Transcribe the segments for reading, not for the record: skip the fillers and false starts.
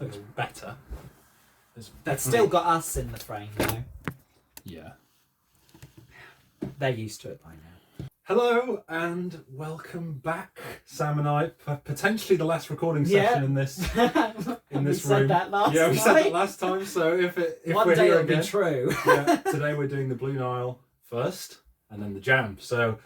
looks better. They've still got us in the frame, though. Yeah. They're used to it by now. Hello and welcome back, Sam and I, for potentially the last recording session in this room. We said that last Yeah, we night. said that last time. So if One we're day here it'll again, be true. yeah, today we're doing the Blue Nile first, and then the Jam. So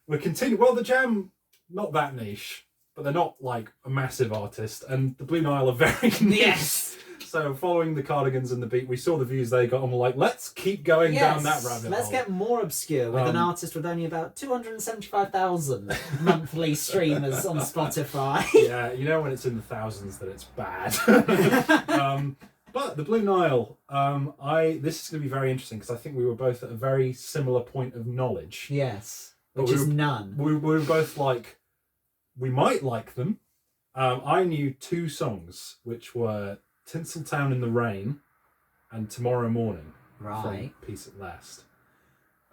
we're continuing. Well, the Jam, not that niche, but they're not like a massive artist, and the Blue Nile are very niche. Yes. So following the Cardigans and the Beat, we saw the views they got, and we're like, let's keep going down that rabbit hole. Let's get more obscure with an artist with only about 275,000 monthly streamers on Spotify. Yeah, you know when it's in the thousands that it's bad. But the Blue Nile, this is going to be very interesting because I think we were both at a very similar point of knowledge. Yes, which is none. We were both like, we might like them. I knew two songs, which were Tinseltown in the Rain and Tomorrow Morning from Peace at Last.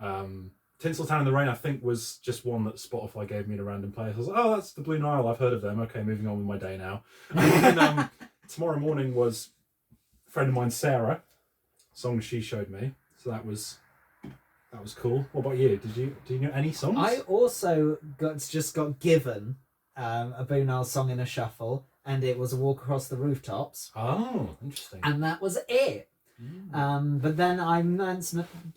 Tinseltown in the Rain, I think, was just one that Spotify gave me in a random place. I was like, oh, that's the Blue Nile, I've heard of them. Okay, moving on with my day now. And then Tomorrow Morning was a friend of mine, Sarah, song she showed me. So that was cool. What about you? Do you know any songs? I also got given a Blue Nile song in a shuffle, and it was A Walk Across the Rooftops. Oh, interesting. And that was it. But then I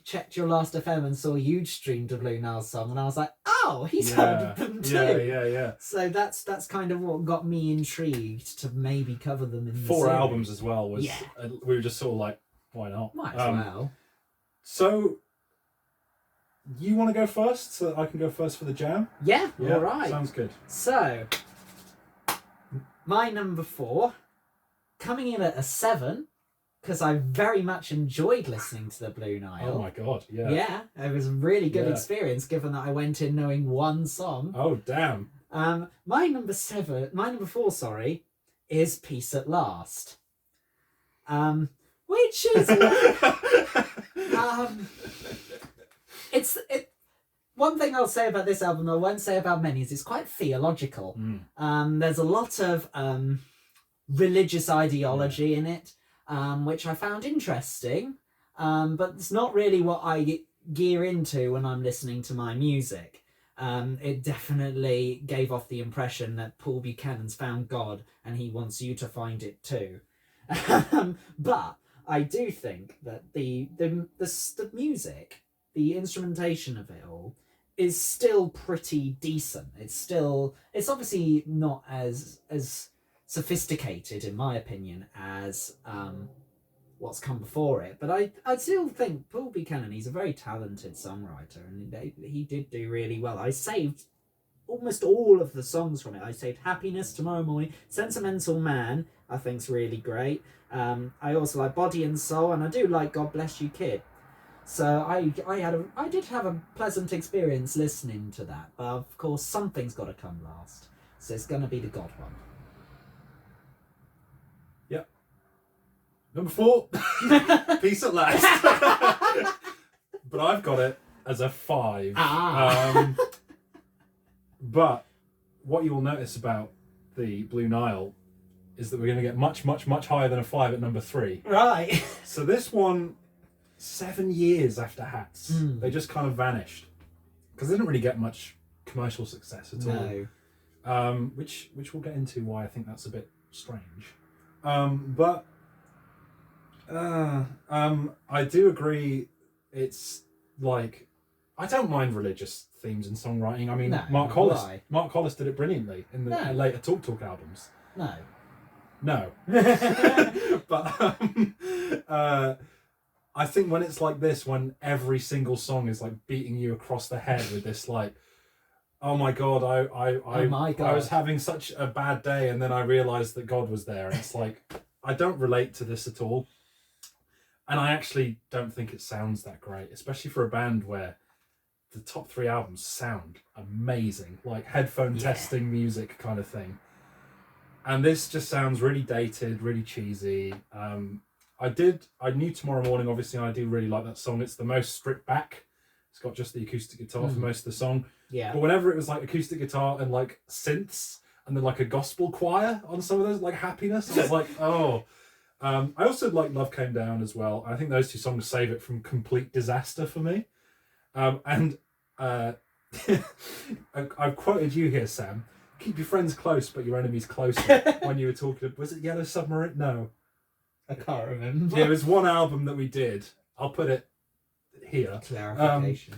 checked your Last FM and saw you streamed a Blue Nile song, and I was like, oh, he's heard of them too. Yeah. So that's kind of what got me intrigued to maybe cover them in the 4 series. albums as well. We were just sort of like, why not? Might as well. So, you want to go first so that I can go first for the Jam? Yeah, all right. Sounds good. So, my number 4, coming in at a 7, because I very much enjoyed listening to the Blue Nile. Oh my god, yeah. Yeah, it was a really good experience given that I went in knowing one song. Oh, damn. My number 4, is Peace at Last. Which is one thing I'll say about this album, I won't say about many, is it's quite theological. There's a lot of religious ideology in it, which I found interesting, but it's not really what I gear into when I'm listening to my music. It definitely gave off the impression that Paul Buchanan's found God and he wants you to find it too. But I do think that the music, the instrumentation of it all, is still pretty decent. It's obviously not as sophisticated, in my opinion, as what's come before it. But I still think Paul Buchanan, he's a very talented songwriter, and he did do really well. I saved almost all of the songs from it. I saved Happiness, Tomorrow Morning, Sentimental Man, I think's really great. I also like Body and Soul, and I do like God Bless You Kid. So I did have a pleasant experience listening to that, but of course something's got to come last. So it's going to be the God one. Yep. Number 4, Peace at Last. But I've got it as a 5. But what you will notice about the Blue Nile is that we're going to get much, much, much higher than a 5 at number 3. Right. So this one, 7 years after Hats, they just kind of vanished because they didn't really get much commercial success at all. Which we'll get into why I think that's a bit strange. But I do agree. It's like, I don't mind religious themes in songwriting. I mean, Mark Hollis did it brilliantly in the later Talk albums. No. But I think when it's like this, when every single song is like beating you across the head with this like, oh my god, I was having such a bad day, and then I realised that God was there. And it's like, I don't relate to this at all. And I actually don't think it sounds that great, especially for a band where the top 3 albums sound amazing, like headphone testing music kind of thing. And this just sounds really dated, really cheesy. I knew Tomorrow Morning, obviously, and I do really like that song. It's the most stripped back. It's got just the acoustic guitar for most of the song. Yeah. But whenever it was like acoustic guitar and like synths, and then like a gospel choir on some of those, like Happiness. I was like, oh. I also like Love Came Down as well. I think those two songs save it from complete disaster for me. And I've quoted you here, Sam. Keep your friends close, but your enemies closer. When you were talking, was it Yellow Submarine? No, I can't remember. Yeah, it was one album that we did. I'll put it here. Clarification.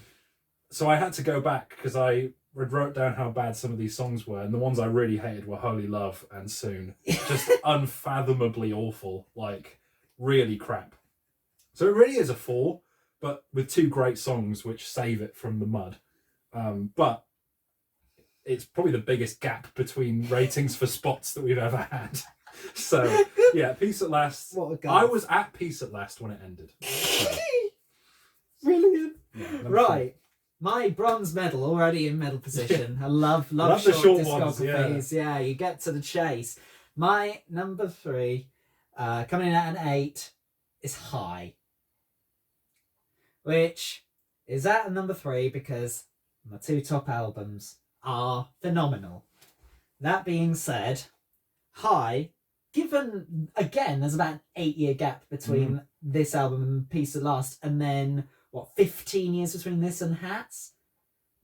So I had to go back because I wrote down how bad some of these songs were, and the ones I really hated were Holy Love and Soon. Just unfathomably awful, like really crap. So it really is a 4, but with 2 great songs which save it from the mud. But it's probably the biggest gap between ratings for spots that we've ever had. So yeah, Peace at Last. What a I was at Peace at Last when it ended. So, brilliant. yeah, Right. My bronze medal already in medal position. I love the short ones, discographies. Yeah, you get to the chase. My number 3, coming in at an 8, is High, which is at number 3 because my 2 top albums are phenomenal. That being said, High, given again there's about an 8-year gap between this album and Peace at Last, and then 15 years between this and Hats.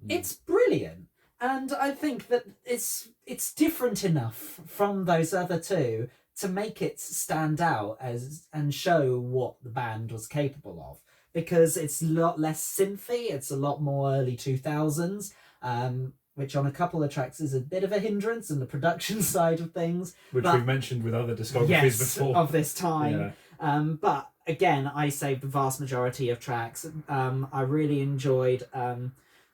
It's brilliant, and I think that it's different enough from those other 2 to make it stand out as and show what the band was capable of, because it's a lot less synthy, it's a lot more early 2000s, which on a couple of tracks is a bit of a hindrance in the production side of things, which we've mentioned with other discographies before of this time. But again, I saved the vast majority of tracks. I really enjoyed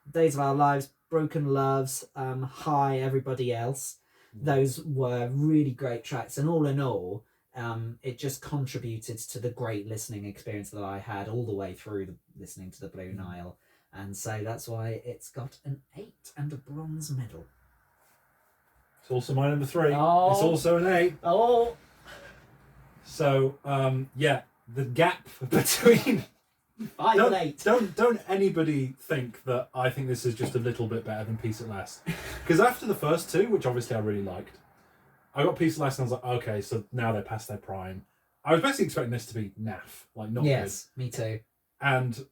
Days of Our Lives, Broken Loves, High, Everybody Else. Those were really great tracks, and all in all, it just contributed to the great listening experience that I had all the way through listening to the Blue Nile. And so that's why it's got an 8 and a bronze medal. It's also my number 3. Oh. It's also an 8. Oh. So, yeah, the gap between 5 and 8. Don't anybody think that I think this is just a little bit better than Peace at Last. Because after the first 2, which obviously I really liked, I got Peace at Last and I was like, okay, so now they're past their prime. I was basically expecting this to be naff, like not good. Yes, me too. And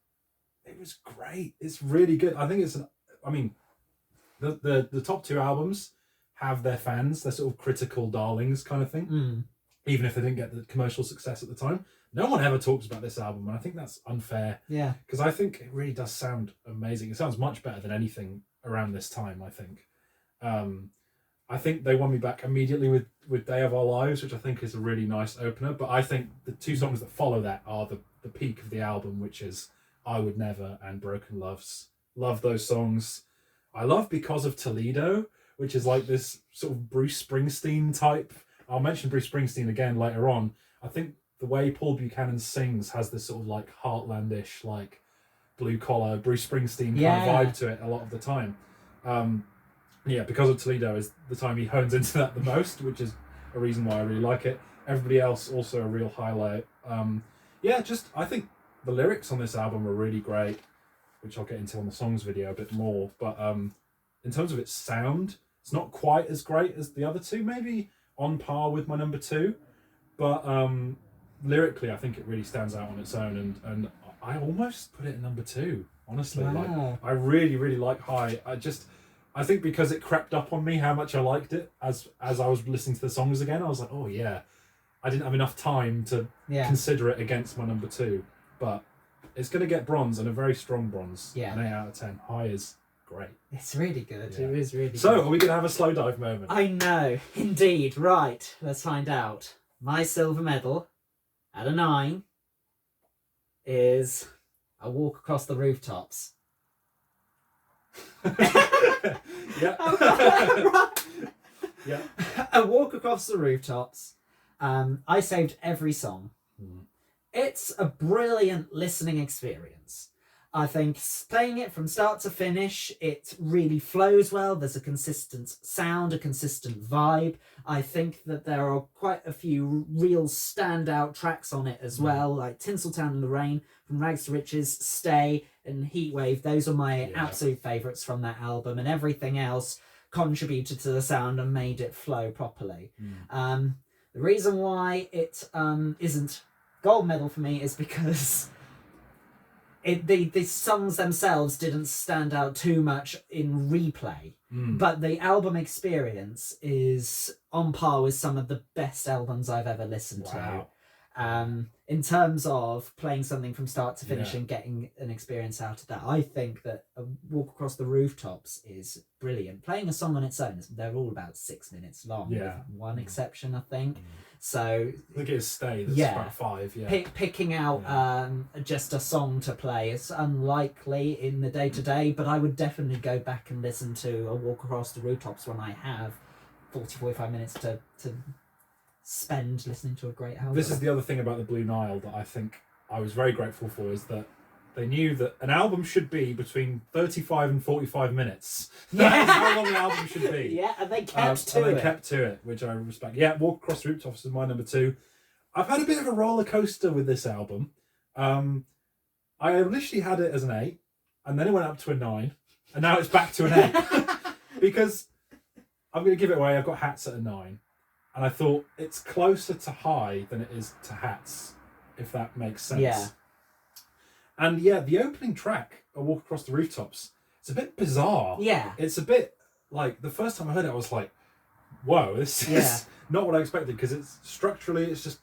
it was great. It's really good. I think it's the top 2 albums have their fans. They're sort of critical darlings kind of thing. Even if they didn't get the commercial success at the time. No one ever talks about this album, and I think that's unfair. Yeah. Because I think it really does sound amazing. It sounds much better than anything around this time, I think. I think they won me back immediately with Day of Our Lives, which I think is a really nice opener. But I think the 2 songs that follow that are the peak of the album, which is I Would Never and Broken Loves. Love those songs. I love Because of Toledo, which is like this sort of Bruce Springsteen type. I'll mention Bruce Springsteen again later on. I think the way Paul Buchanan sings has this sort of like heartlandish, like blue collar Bruce Springsteen kind of vibe to it a lot of the time. Yeah, Because of Toledo is the time he hones into that the most, which is a reason why I really like it. Everybody Else also a real highlight. Yeah, just I think the lyrics on this album are really great, which I'll get into on the songs video a bit more. But in terms of its sound, it's not quite as great as the other 2, maybe on par with my number 2. But lyrically, I think it really stands out on its own, and I almost put it at number 2, honestly. Wow. Like I really, really like High. I think because it crept up on me how much I liked it as I was listening to the songs again, I was like, oh yeah, I didn't have enough time to consider it against my number 2. But it's going to get bronze, and a very strong bronze. Yeah. An 8 out of 10. High is great. It's really good. Yeah. It is really good. So, are we going to have a slow dive moment? I know. Indeed. Right. Let's find out. My silver medal at a 9 is A Walk Across the Rooftops. Yeah. Yeah. A Walk Across the Rooftops. I saved every song. It's a brilliant listening experience. I think playing it from start to finish, it really flows well. There's a consistent sound, a consistent vibe. I think that there are quite a few real standout tracks on it as well, like Tinseltown in the Rain, From Rags to Riches, Stay, and Heatwave. Those are my absolute favourites from that album, and everything else contributed to the sound and made it flow properly. The reason why it isn't gold medal for me is because the songs themselves didn't stand out too much in replay, but the album experience is on par with some of the best albums I've ever listened to. In terms of playing something from start to finish and getting an experience out of that, I think that A Walk Across the Rooftops is brilliant. Playing a song on its own, they're all about 6 minutes long, with one exception, I think. So I think it's Stay that's about 5. Picking out just a song to play is unlikely in the day-to-day, but I would definitely go back and listen to A Walk Across the Rooftops when I have 45 minutes to spend listening to a great album. This is the other thing about the Blue Nile that I think I was very grateful for, is that they knew that an album should be between 35 and 45 minutes. That's how long an album should be. Yeah, and they kept to it, which I respect. Yeah, Walk Across the Rooftops is my number 2. I've had a bit of a roller coaster with this album. I initially had it as an 8, and then it went up to a 9, and now it's back to an 8. Because I'm going to give it away, I've got Hats at a 9. And I thought it's closer to High than it is to Hats, if that makes sense. Yeah. And yeah, the opening track, A Walk Across the Rooftops, it's a bit bizarre. Yeah. It's a bit like, the first time I heard it, I was like, whoa, this is not what I expected, because it's structurally, it's just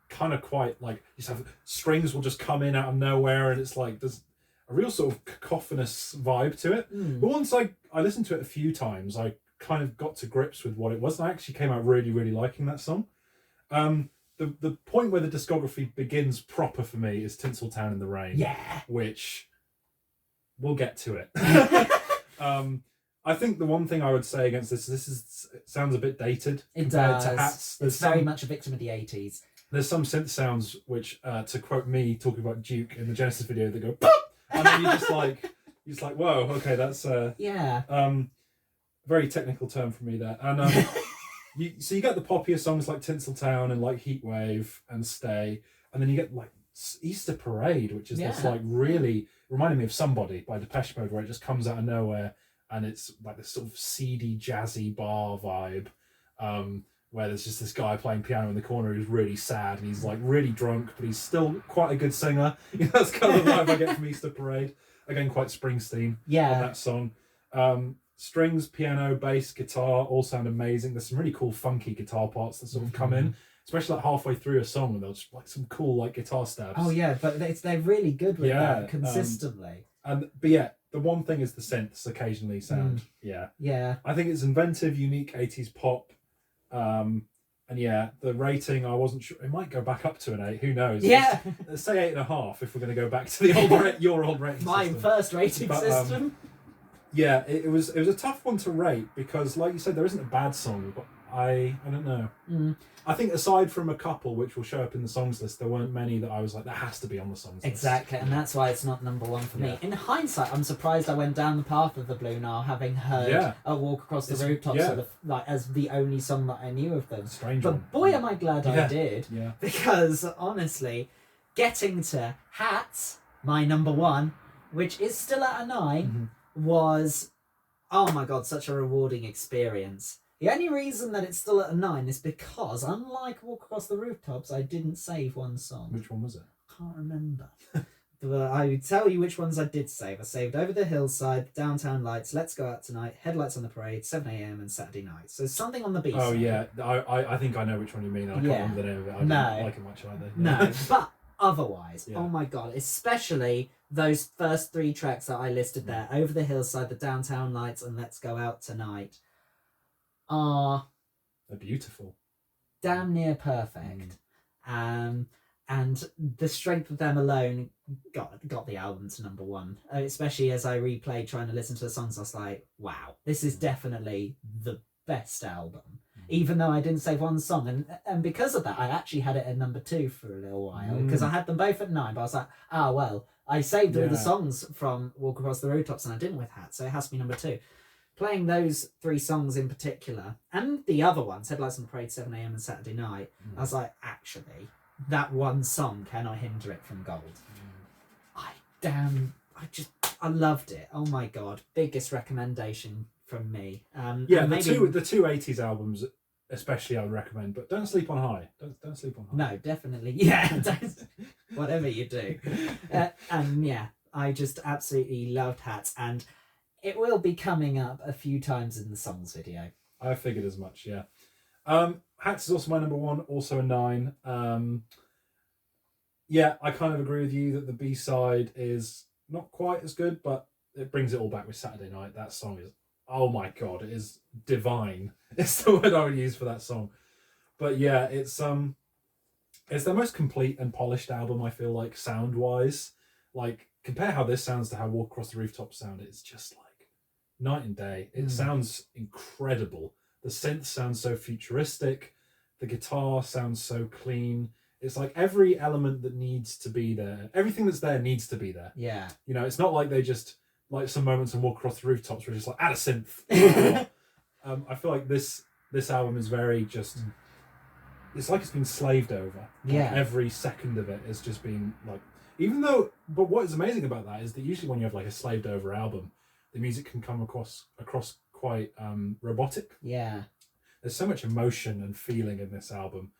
kind of quite like, you just have strings will just come in out of nowhere, and it's like, there's a real sort of cacophonous vibe to it. But once I listened to it a few times, I kind of got to grips with what it was, and I actually came out really, really liking that song. The point where the discography begins proper for me is Tinseltown in the Rain, which we'll get to it. I think the one thing I would say against this it sounds a bit dated compared to Hats. It's very much a victim of the 80s. There's some synth sounds which, to quote me talking about Duke in the Genesis video, they go pop, and then you're just like, whoa, okay, that's very technical term for me there. And so you get the poppier songs like Tinseltown and like Heatwave and Stay, and then you get like Easter Parade, which is this like really reminding me of Somebody by Depeche Mode, where it just comes out of nowhere, and it's like this sort of seedy, jazzy bar vibe, where there's just this guy playing piano in the corner who's really sad, and he's like really drunk, but he's still quite a good singer. That's kind of the vibe I get from Easter Parade. Again, quite Springsteen on that song. Strings, piano, bass, guitar all sound amazing. There's some really cool funky guitar parts that sort of come in, especially like halfway through a song, and they'll just like some cool like guitar stabs. Oh yeah, but they're really good with that consistently. But yeah, the one thing is the synths occasionally sound I think it's inventive, unique 80s pop. And yeah, the rating, I wasn't sure, it might go back up to an 8, who knows. Let's say 8.5 if we're going to go back to the old your old rating my system. First rating system. Yeah, it was a tough one to rate, because like you said, there isn't a bad song, but I don't know. I think aside from a couple which will show up in the songs list, there weren't many that I was like, that has to be on the songs list. Exactly, and that's why it's not number 1 for me. In hindsight, I'm surprised I went down the path of the Blue Nile, having heard A Walk Across the Rooftops as the only song that I knew of them. Strange but one. Boy, am I glad I did. Yeah. Because honestly, getting to Hats, my number 1, which is still at a 9, was, oh my god, such a rewarding experience. The only reason that it's still at a 9 is because, unlike Walk Across the Rooftops, I didn't save one song. Which one was it? Can't remember. But I would tell you which ones I did save. I saved Over the Hillside, Downtown Lights, Let's Go Out Tonight, Headlights on the Parade, 7 a.m. and Saturday Night. So something on the B-side. Oh yeah, I think I know which one you mean. I can't remember the name of it. I didn't like it much either. No, but otherwise, oh my god, especially those first 3 tracks that I listed there, Over the Hillside, the Downtown Lights, and Let's Go Out Tonight, are they're beautiful, damn near perfect. And the strength of them alone got the album to number 1. Especially as I replayed trying to listen to the songs, I was like, wow, this is definitely the best album. Even though I didn't save one song, and because of that, I actually had it at number 2 for a little while, because I had them both at 9. But I was like, well, I saved all the songs from Walk Across the Rooftops, and I didn't with Hat, so it has to be number 2. Playing those 3 songs in particular, and the other ones, Headlights on the Parade, 7 a.m. and Saturday Night, I was like, actually, that one song cannot hinder it from gold. I loved it. Oh my god, biggest recommendation from me. Yeah, the two 80s albums especially I would recommend, but don't sleep on High. Don't sleep on High. No, definitely. Yeah, whatever you do. And yeah, I just absolutely loved Hats, and it will be coming up a few times in the songs video. I figured as much, yeah. Hats is also my number one, also a 9. Yeah, I kind of agree with you that the B-side is not quite as good, but it brings it all back with Saturday Night. That song is, oh my God, it is divine. It's the word I would use for that song. But yeah, it's their most complete and polished album, I feel like, sound-wise. Like, compare how this sounds to how Walk Across the Rooftops sound. It's just like night and day. It sounds incredible. The synth sounds so futuristic. The guitar sounds so clean. It's like every element that needs to be there. Everything that's there needs to be there. Yeah. You know, it's not like they just, like some moments on Walk Across the Rooftops where it's just like, add a synth. I feel like this album is very just... It's like it's been slaved over. Yeah. Like every second of it has just been like... But what is amazing about that is that usually when you have like a slaved over album, the music can come across quite robotic. Yeah. There's so much emotion and feeling in this album.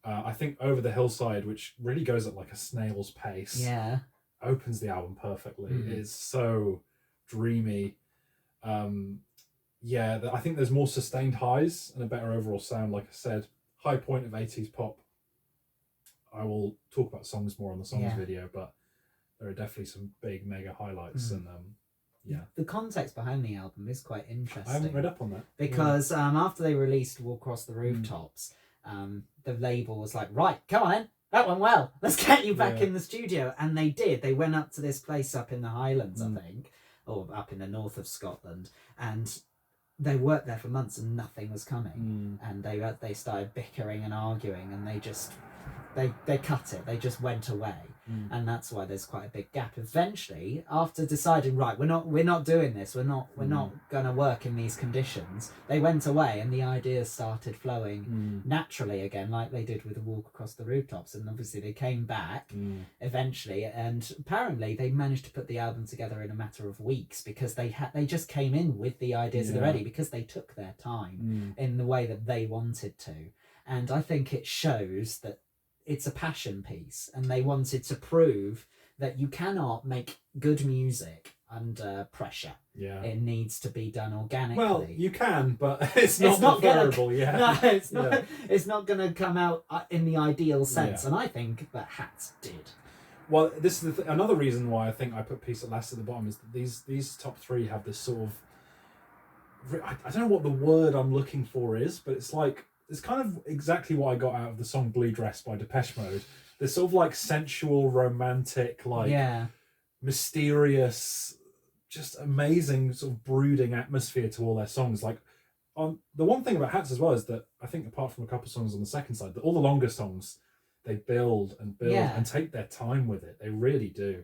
I think Over the Hillside, which really goes at like a snail's pace, opens the album perfectly. It is so dreamy. I think there's more sustained highs and a better overall sound. Like I said, high point of 80s pop. I will talk about songs more on the songs video, but there are definitely some big mega highlights. And the context behind the album is quite interesting. I haven't read up on that because after they released Walk Across the Rooftops, the label was like, right, come on then, that went well, let's get you back in the studio. And they did. They went up to this place up in the Highlands, I think, or up in the north of Scotland, and they worked there for months and nothing was coming. And they started bickering and arguing, and they cut it. They just went away. And that's why there's quite a big gap. Eventually, after deciding, right, we're not doing this, we're not going to work in these conditions, they went away and the ideas started flowing naturally again, like they did with the Walk Across the Rooftops. And obviously they came back eventually, and apparently they managed to put the album together in a matter of weeks, because they just came in with the ideas already, because they took their time in the way that they wanted to. And I think it shows that it's a passion piece, and they wanted to prove that you cannot make good music under pressure. Yeah, it needs to be done organically. Well, you can, but it's not variable. No, it's not. It's not going to come out in the ideal sense, and I think that Hats did. Well, this is another reason why I think I put Peace at Last at the bottom, is that these top 3 have this sort of... I don't know what the word I'm looking for is, but it's like... It's kind of exactly what I got out of the song Blue Dress by Depeche Mode. This sort of like sensual, romantic, like mysterious, just amazing sort of brooding atmosphere to all their songs. Like, the one thing about Hats as well is that I think, apart from a couple of songs on the second side, that all the longer songs, they build and take their time with it. They really do.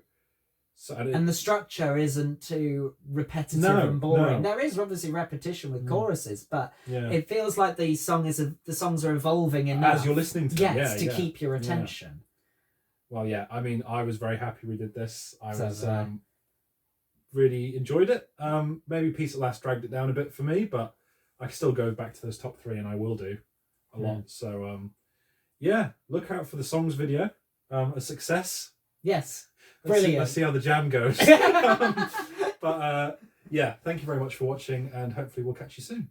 So, and the structure isn't too repetitive and boring. There is obviously repetition with choruses, but it feels like the songs are evolving enough as you're listening to them. to keep your attention. Well, I mean, I was very happy we did this. I really enjoyed it. Maybe Peace at Last dragged it down a bit for me, but I can still go back to those top 3, and I will do a lot. So look out for the songs video. A success. Yes. Brilliant. Let's see how the jam goes. But thank you very much for watching, and hopefully we'll catch you soon.